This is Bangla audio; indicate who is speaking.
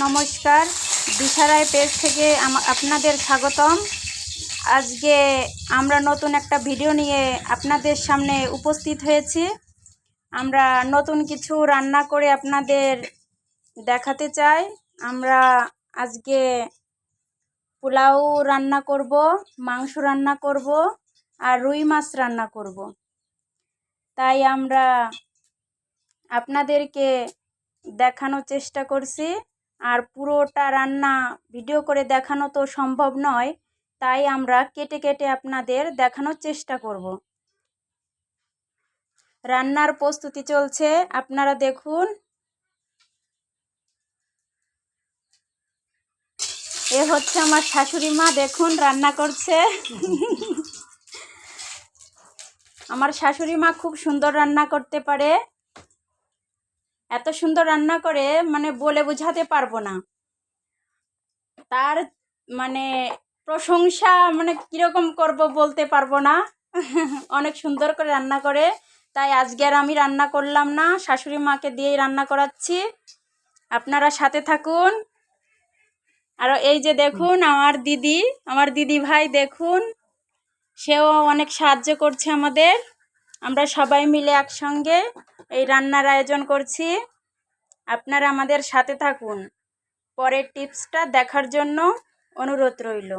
Speaker 1: নমস্কার, দিশারায় পেজ থেকে আপনাদের স্বাগতম। আজকে আমরা নতুন একটা ভিডিও নিয়ে আপনাদের সামনে উপস্থিত হয়েছি। আমরা নতুন কিছু রান্না করে আপনাদের দেখাতে চাই। আমরা আজকে পোলাও রান্না করব, মাংস রান্না করব আর রুই মাছ রান্না করব। তাই আমরা আপনাদেরকে দেখানোর চেষ্টা করছি। আর পুরোটা রান্না ভিডিও করে দেখানো তো সম্ভব নয়, তাই আমরা কেটে কেটে আপনাদের দেখানোর চেষ্টা করব। রান্নার প্রস্তুতি চলছে, আপনারা দেখুন। এ হচ্ছে আমার শাশুড়ি মা, দেখুন রান্না করছে। আমার শাশুড়ি মা খুব সুন্দর রান্না করতে পারে। এত সুন্দর রান্না করে মানে বলে বোঝাতে পারবো না। তার মানে প্রশংসা মানে কীরকম করব বলতে পারবো না। অনেক সুন্দর করে রান্না করে, তাই আজকে আর আমি রান্না করলাম না, শাশুড়ি মাকে দিয়েই রান্না করাচ্ছি। আপনারা সাথে থাকুন। আর এই যে দেখুন আমার দিদি ভাই দেখুন, সেও অনেক সাহায্য করছে আমাদের। আমরা সবাই মিলে একসঙ্গে এই রান্নার আয়োজন করছি। আপনারা আমাদের সাথে থাকুন, পরের টিপসটা দেখার জন্য অনুরোধ রইল।